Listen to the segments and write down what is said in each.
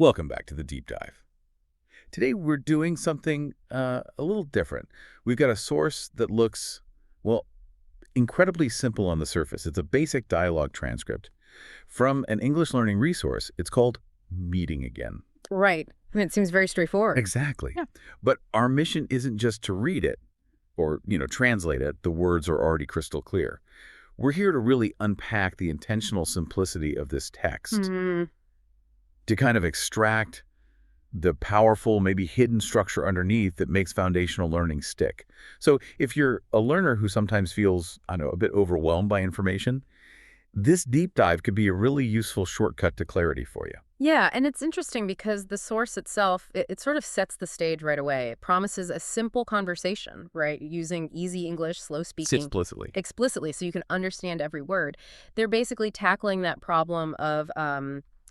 Welcome back to the deep dive. Today we're doing something a little different. We've got a source that looks, well, incredibly simple on the surface. It's a basic dialogue transcript from an English learning resource. It's called Meeting Again. Right. I mean, it seems very straightforward. Exactly. Yeah. But our mission isn't just to read it or, translate it. The words are already crystal clear. We're here to really unpack the intentional simplicity of this text, to kind of extract the powerful, maybe hidden structure underneath that makes foundational learning stick. So if you're a learner who sometimes feels, a bit overwhelmed by information, this deep dive could be a really useful shortcut to clarity for you. Yeah, and it's interesting because the source itself, it sort of sets the stage right away. It promises a simple conversation, right, using easy English, slow speaking. Explicitly, so you can understand every word. They're basically tackling that problem of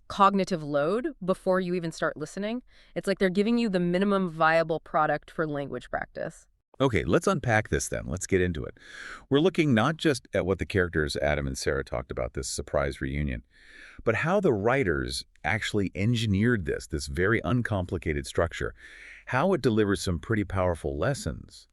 cognitive load before you even start listening. It's like they're giving you the minimum viable product for language practice. Okay, let's unpack this then. Let's get into it. We're looking not just at what the characters Adam and Sarah talked about, this surprise reunion, but how the writers actually engineered this very uncomplicated structure, how it delivers some pretty powerful lessons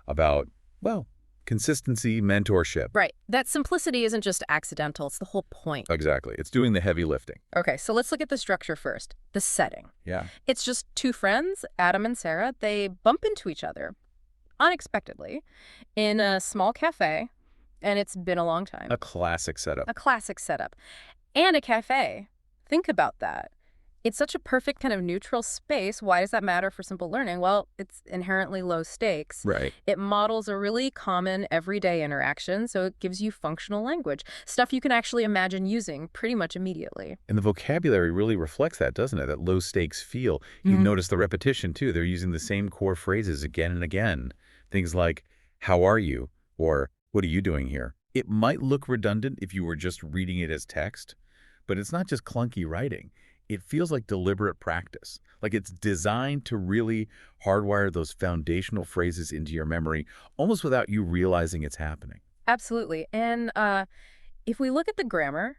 about, well, consistency, mentorship. Right. That simplicity isn't just accidental. It's the whole point. Exactly. It's doing the heavy lifting. Okay, so let's look at the structure first. The setting. Yeah. It's just two friends, Adam and Sarah. They bump into each other unexpectedly in a small cafe, and it's been a long time. A classic setup. A classic setup. And a cafe. Think about that. It's such a perfect kind of neutral space. Why does that matter for simple learning? Well, it's inherently low stakes. Right. It models a really common everyday interaction, so it gives you functional language, stuff you can actually imagine using pretty much immediately. And the vocabulary really reflects that, doesn't it? That low stakes feel. You notice the repetition, too. They're using the same core phrases again and again. Things like, how are you? Or, what are you doing here? It might look redundant if you were just reading it as text, but it's not just clunky writing. It feels like deliberate practice, like it's designed to really hardwire those foundational phrases into your memory, almost without you realizing it's happening. Absolutely. And if we look at the grammar,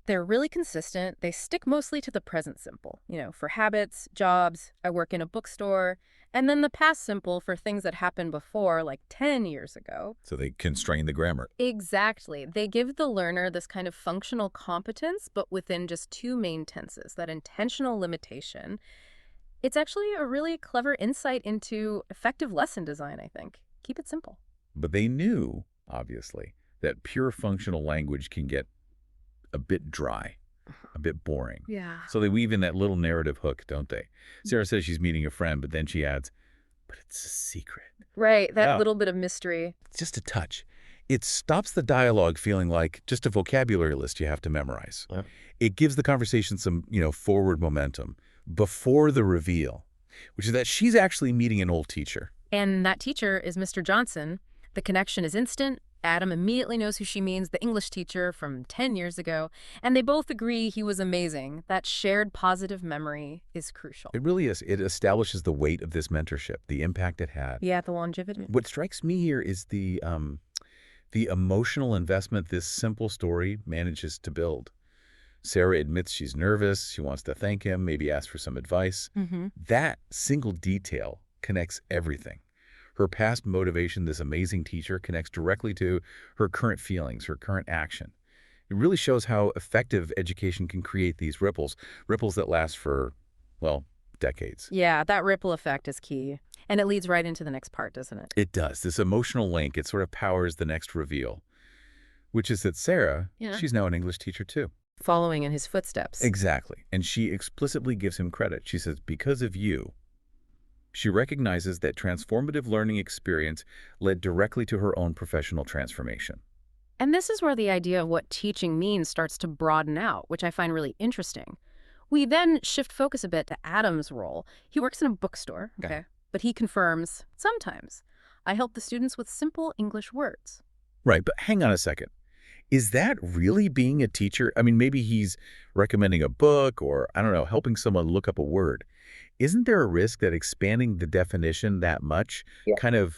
they're really consistent. They stick mostly to the present simple, for habits, jobs, I work in a bookstore, and then the past simple for things that happened before, like 10 years ago. So they constrain the grammar. Exactly. They give the learner this kind of functional competence, but within just two main tenses, that intentional limitation. It's actually a really clever insight into effective lesson design, I think. Keep it simple. But they knew, obviously, that pure functional language can get a bit dry, a bit boring. Yeah. So they weave in that little narrative hook, don't they? Sarah says she's meeting a friend, but then she adds, but it's a secret. Right, that little bit of mystery. It's just a touch. It stops the dialogue feeling like just a vocabulary list you have to memorize. Yeah. It gives the conversation some, forward momentum before the reveal, which is that she's actually meeting an old teacher. And that teacher is Mr. Johnson. The connection is instant. Adam immediately knows who she means, the English teacher from 10 years ago, and they both agree he was amazing. That shared positive memory is crucial. It really is. It establishes the weight of this mentorship, the impact it had. Yeah, the longevity. What strikes me here is the emotional investment this simple story manages to build. Sarah admits she's nervous. She wants to thank him, maybe ask for some advice. That single detail connects everything. Her past motivation, this amazing teacher, connects directly to her current feelings, her current action. It really shows how effective education can create these ripples that last for, well, decades. Yeah, that ripple effect is key. And it leads right into the next part, doesn't it? It does. This emotional link, it sort of powers the next reveal, which is that Sarah, she's now an English teacher too. Following in his footsteps. Exactly. And she explicitly gives him credit. She says, because of you. She recognizes that transformative learning experience led directly to her own professional transformation. And this is where the idea of what teaching means starts to broaden out, which I find really interesting. We then shift focus a bit to Adam's role. He works in a bookstore, okay? But he confirms, sometimes, I help the students with simple English words. Right, but hang on a second. Is that really being a teacher? I mean, maybe he's recommending a book or, helping someone look up a word. Isn't there a risk that expanding the definition that much kind of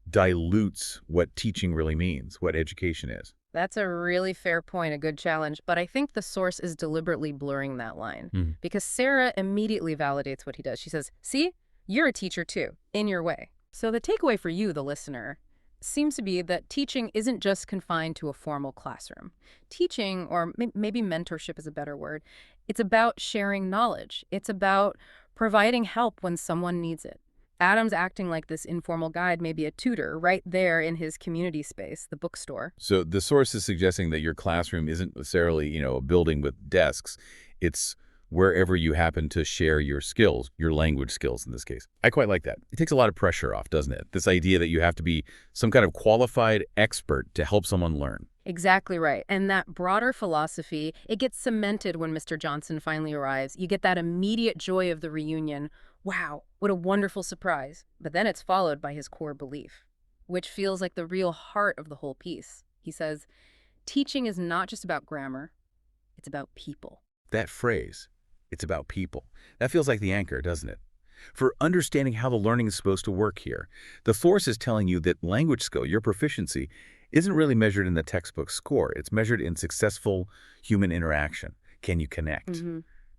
dilutes what teaching really means, what education is? That's a really fair point, a good challenge, but I think the source is deliberately blurring that line Hmm. because Sarah immediately validates what he does. She says, see, you're a teacher too, in your way. So the takeaway for you, the listener, seems to be that teaching isn't just confined to a formal classroom. Teaching, or maybe mentorship is a better word, it's about sharing knowledge. It's about providing help when someone needs it. Adam's acting like this informal guide, maybe a tutor, right there in his community space, the bookstore. So the source is suggesting that your classroom isn't necessarily, a building with desks. It's wherever you happen to share your skills, your language skills in this case. I quite like that. It takes a lot of pressure off, doesn't it? This idea that you have to be some kind of qualified expert to help someone learn. Exactly right. And that broader philosophy, it gets cemented when Mr. Johnson finally arrives. You get that immediate joy of the reunion. Wow, what a wonderful surprise. But then it's followed by his core belief, which feels like the real heart of the whole piece. He says, teaching is not just about grammar, it's about people. That phrase, it's about people. That feels like the anchor, doesn't it? For understanding how the learning is supposed to work here, the source is telling you that language skill, your proficiency, isn't really measured in the textbook score. It's measured in successful human interaction. Can you connect?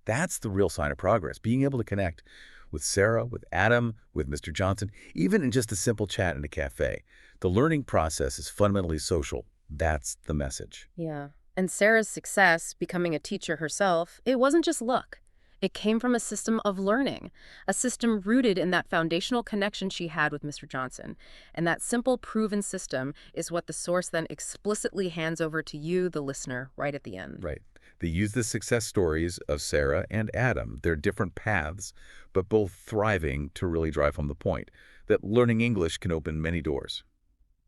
That's the real sign of progress, being able to connect with Sarah, with Adam, with Mr. Johnson, even in just a simple chat in a cafe. The learning process is fundamentally social. That's the message. Yeah. And Sarah's success, becoming a teacher herself, it wasn't just luck. It came from a system of learning, a system rooted in that foundational connection she had with Mr. Johnson. And that simple, proven system is what the source then explicitly hands over to you, the listener, right at the end. Right. They use the success stories of Sarah and Adam. They're different paths, but both thriving to really drive home the point that learning English can open many doors.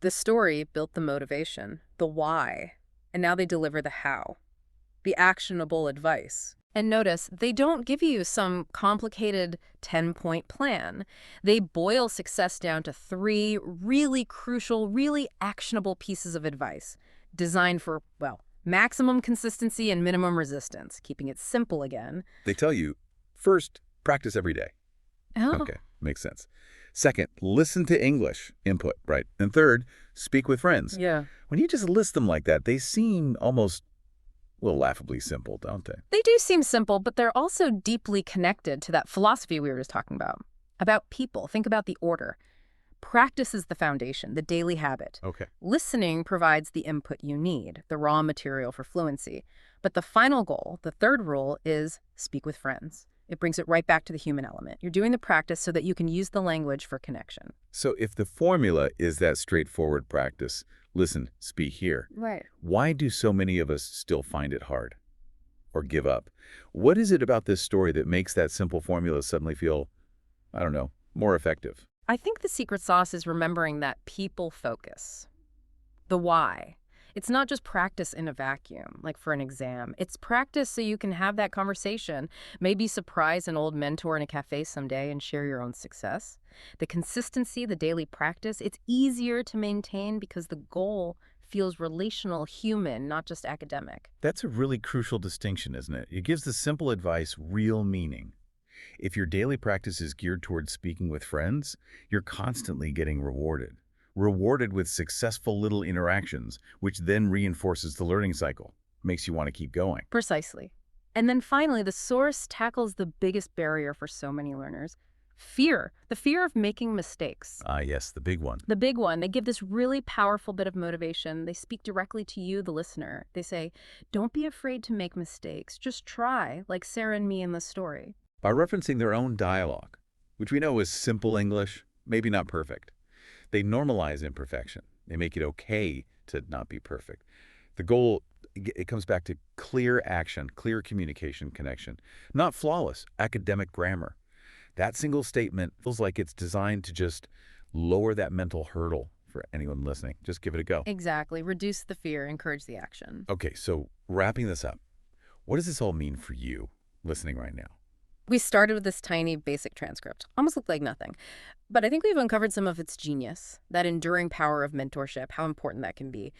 The story built the motivation, the why, and now they deliver the how, the actionable advice. And notice, they don't give you some complicated 10-point plan. They boil success down to 3 really crucial, really actionable pieces of advice designed for, well, maximum consistency and minimum resistance, keeping it simple again. They tell you, first, practice every day. Oh, Okay, makes sense. Second, listen to English input, right? And third, speak with friends. yeah. When you just list them like that, they seem almost, well, laughably simple, don't they? They do seem simple, but they're also deeply connected to that philosophy we were just talking about people. Think about the order. Practice is the foundation, the daily habit. Okay. Listening provides the input you need, the raw material for fluency. But the final goal, the third rule, is speak with friends. It brings it right back to the human element. You're doing the practice so that you can use the language for connection. So if the formula is that straightforward practice, listen, speak here, Right. why do so many of us still find it hard or give up? What is it about this story that makes that simple formula suddenly feel, I don't know, more effective? I think the secret sauce is remembering that people focus. The why. It's not just practice in a vacuum, like for an exam. It's practice so you can have that conversation, maybe surprise an old mentor in a cafe someday and share your own success. The consistency, the daily practice, it's easier to maintain because the goal feels relational, human, not just academic. That's a really crucial distinction, isn't it? It gives the simple advice real meaning. If your daily practice is geared towards speaking with friends, you're constantly getting rewarded. Rewarded with successful little interactions, which then reinforces the learning cycle, makes you want to keep going. Precisely. And then finally, the source tackles the biggest barrier for so many learners, fear, the fear of making mistakes. Ah, yes, the big one. The big one, they give this really powerful bit of motivation. They speak directly to you, the listener. They say, don't be afraid to make mistakes. Just try, like Sarah and me in the story. By referencing their own dialogue, which we know is simple English, maybe not perfect, they normalize imperfection. They make it okay to not be perfect. The goal, it comes back to clear action, clear communication connection, not flawless academic grammar. That single statement feels like it's designed to just lower that mental hurdle for anyone listening. Just give it a go. Exactly. Reduce the fear, encourage the action. Okay, so wrapping this up, what does this all mean for you listening right now? We started with this tiny basic transcript. Almost looked like nothing. But I think we've uncovered some of its genius, that enduring power of mentorship, how important that can be.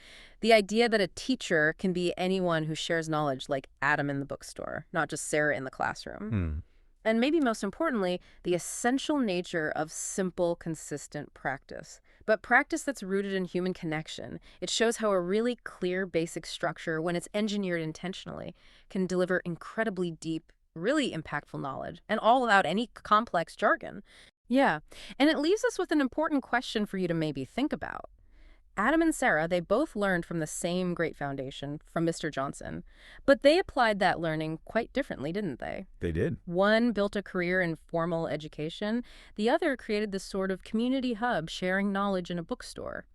The idea that a teacher can be anyone who shares knowledge like Adam in the bookstore, not just Sarah in the classroom. And maybe most importantly, the essential nature of simple, consistent practice. But practice that's rooted in human connection. It shows how a really clear basic structure, when it's engineered intentionally, can deliver incredibly deep, really impactful knowledge, and all without any complex jargon. Yeah, and it leaves us with an important question for you to maybe think about. Adam and Sarah, they both learned from the same great foundation from Mr. Johnson, but they applied that learning quite differently, didn't they? They did. One built a career in formal education, the other created this sort of community hub sharing knowledge in a bookstore.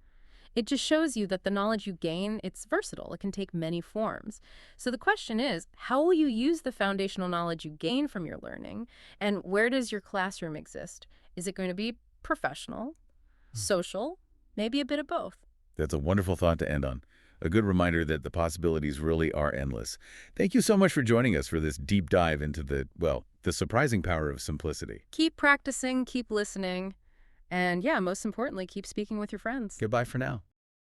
It just shows you that the knowledge you gain, it's versatile. It can take many forms. So the question is, how will you use the foundational knowledge you gain from your learning? And where does your classroom exist? Is it going to be professional, social, maybe a bit of both? That's a wonderful thought to end on. A good reminder that the possibilities really are endless. Thank you so much for joining us for this deep dive into the surprising power of simplicity. Keep practicing, keep listening, and yeah, most importantly, keep speaking with your friends. Goodbye for now.